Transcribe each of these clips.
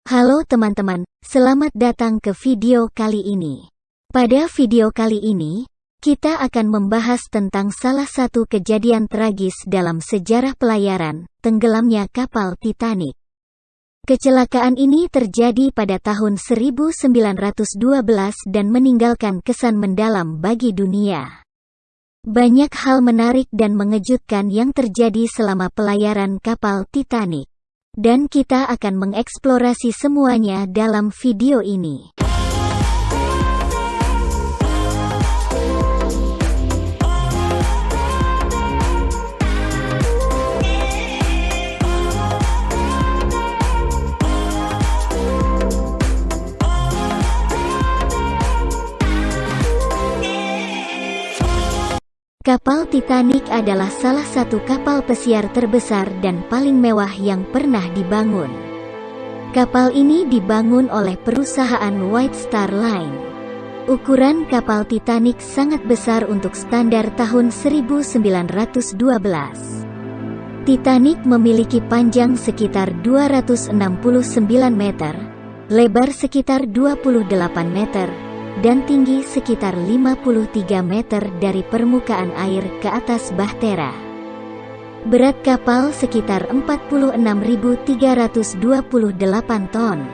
Halo teman-teman, selamat datang ke video kali ini. Pada video kali ini, kita akan membahas tentang salah satu kejadian tragis dalam sejarah pelayaran, tenggelamnya kapal Titanic. Kecelakaan ini terjadi pada tahun 1912 dan meninggalkan kesan mendalam bagi dunia. Banyak hal menarik dan mengejutkan yang terjadi selama pelayaran kapal Titanic. Dan kita akan mengeksplorasi semuanya dalam video ini. Kapal Titanic adalah salah satu kapal pesiar terbesar dan paling mewah yang pernah dibangun. Kapal ini dibangun oleh perusahaan White Star Line. Ukuran kapal Titanic sangat besar untuk standar tahun 1912. Titanic memiliki panjang sekitar 269 meter, lebar sekitar 28 meter, dan tinggi sekitar 53 meter dari permukaan air ke atas bahtera. Berat kapal sekitar 46.328 ton.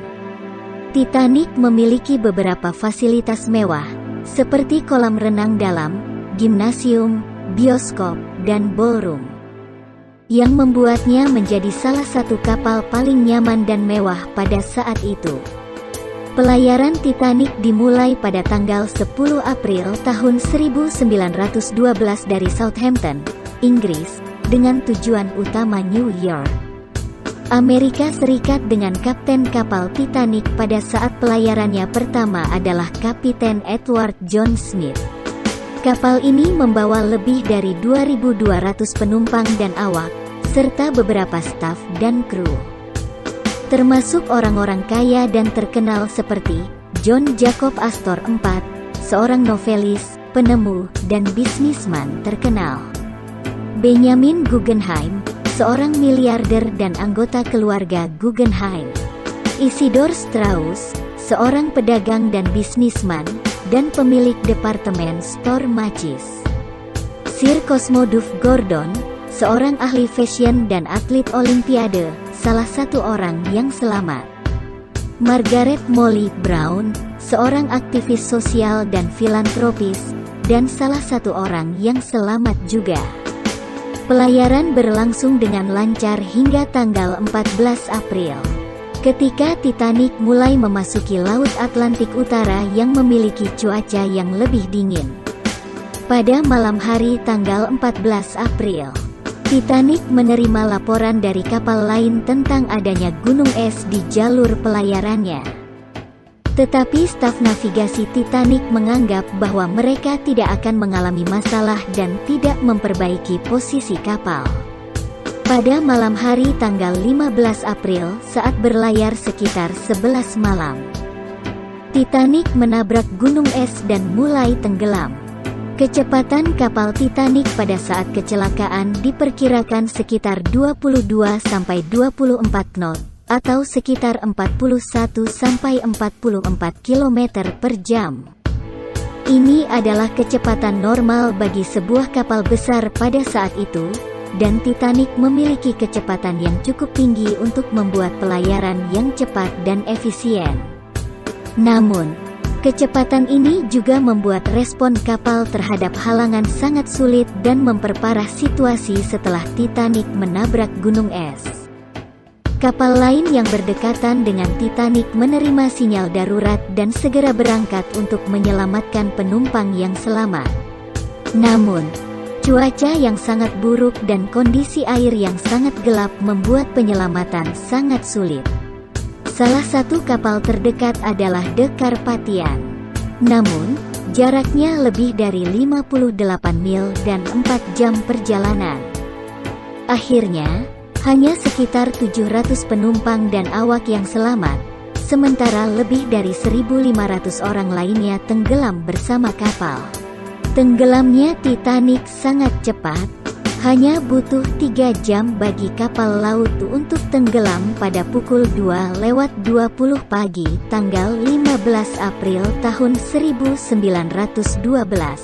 Titanic memiliki beberapa fasilitas mewah, seperti kolam renang dalam, gimnasium, bioskop, dan ballroom, yang membuatnya menjadi salah satu kapal paling nyaman dan mewah pada saat itu. Pelayaran Titanic dimulai pada tanggal 10 April tahun 1912 dari Southampton, Inggris, dengan tujuan utama New York, Amerika Serikat dengan kapten kapal Titanic pada saat pelayarannya pertama adalah Kapiten Edward John Smith. Kapal ini membawa lebih dari 2.200 penumpang dan awak, serta beberapa staf dan kru, termasuk orang-orang kaya dan terkenal seperti John Jacob Astor IV, seorang novelis, penemu, dan bisnisman terkenal. Benjamin Guggenheim, seorang miliarder dan anggota keluarga Guggenheim. Isidor Strauss, seorang pedagang dan bisnisman, dan pemilik departemen store Macy's. Sir Cosmodus Gordon, seorang ahli fashion dan atlet olimpiade, salah satu orang yang selamat. Margaret Molly Brown, seorang aktivis sosial dan filantropis, dan salah satu orang yang selamat juga. Pelayaran berlangsung dengan lancar hingga tanggal 14 April, ketika Titanic mulai memasuki Laut Atlantik Utara yang memiliki cuaca yang lebih dingin. Pada malam hari tanggal 14 April, Titanic menerima laporan dari kapal lain tentang adanya gunung es di jalur pelayarannya. Tetapi staf navigasi Titanic menganggap bahwa mereka tidak akan mengalami masalah dan tidak memperbaiki posisi kapal. Pada malam hari tanggal 15 April saat berlayar sekitar 11 malam, Titanic menabrak gunung es dan mulai tenggelam. Kecepatan kapal Titanic pada saat kecelakaan diperkirakan sekitar 22-24 knot, atau sekitar 41-44 km per jam. Ini adalah kecepatan normal bagi sebuah kapal besar pada saat itu, dan Titanic memiliki kecepatan yang cukup tinggi untuk membuat pelayaran yang cepat dan efisien. Namun, kecepatan ini juga membuat respon kapal terhadap halangan sangat sulit dan memperparah situasi setelah Titanic menabrak gunung es. Kapal lain yang berdekatan dengan Titanic menerima sinyal darurat dan segera berangkat untuk menyelamatkan penumpang yang selamat. Namun, cuaca yang sangat buruk dan kondisi air yang sangat gelap membuat penyelamatan sangat sulit. Salah satu kapal terdekat adalah The Carpathian. Namun, jaraknya lebih dari 58 mil dan 4 jam perjalanan. Akhirnya, hanya sekitar 700 penumpang dan awak yang selamat, sementara lebih dari 1.500 orang lainnya tenggelam bersama kapal. Tenggelamnya Titanic sangat cepat, Hanya butuh 3 jam bagi kapal laut untuk tenggelam pada pukul 2:20 pagi tanggal 15 April tahun 1912,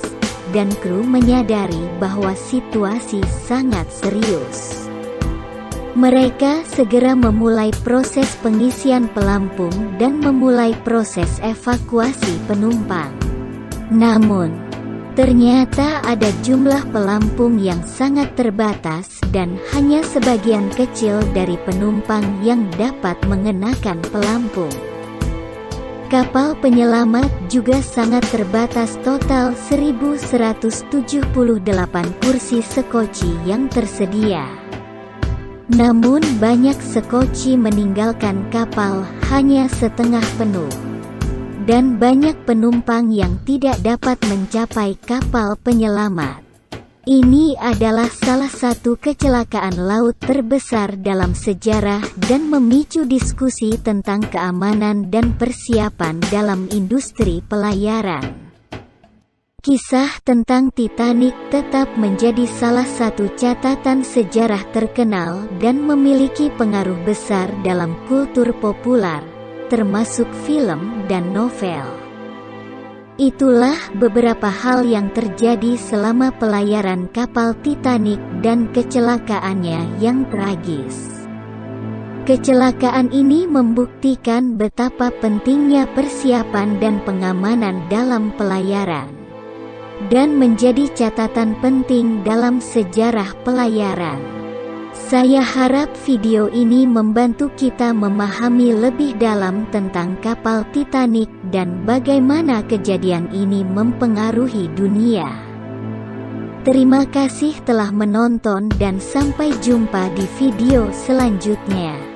dan kru menyadari bahwa situasi sangat serius. Mereka segera memulai proses pengisian pelampung dan memulai proses evakuasi penumpang. Namun, ternyata ada jumlah pelampung yang sangat terbatas dan hanya sebagian kecil dari penumpang yang dapat mengenakan pelampung. Kapal penyelamat juga sangat terbatas, total 1.178 kursi sekoci yang tersedia. Namun banyak sekoci meninggalkan kapal hanya setengah penuh. Dan banyak penumpang yang tidak dapat mencapai kapal penyelamat. Ini adalah salah satu kecelakaan laut terbesar dalam sejarah dan memicu diskusi tentang keamanan dan persiapan dalam industri pelayaran. Kisah tentang Titanic tetap menjadi salah satu catatan sejarah terkenal dan memiliki pengaruh besar dalam kultur populer, termasuk film dan novel. Itulah beberapa hal yang terjadi selama pelayaran kapal Titanic dan kecelakaannya yang tragis. Kecelakaan ini membuktikan betapa pentingnya persiapan dan pengamanan dalam pelayaran, dan menjadi catatan penting dalam sejarah pelayaran. Saya harap video ini membantu kita memahami lebih dalam tentang kapal Titanic dan bagaimana kejadian ini mempengaruhi dunia. Terima kasih telah menonton dan sampai jumpa di video selanjutnya.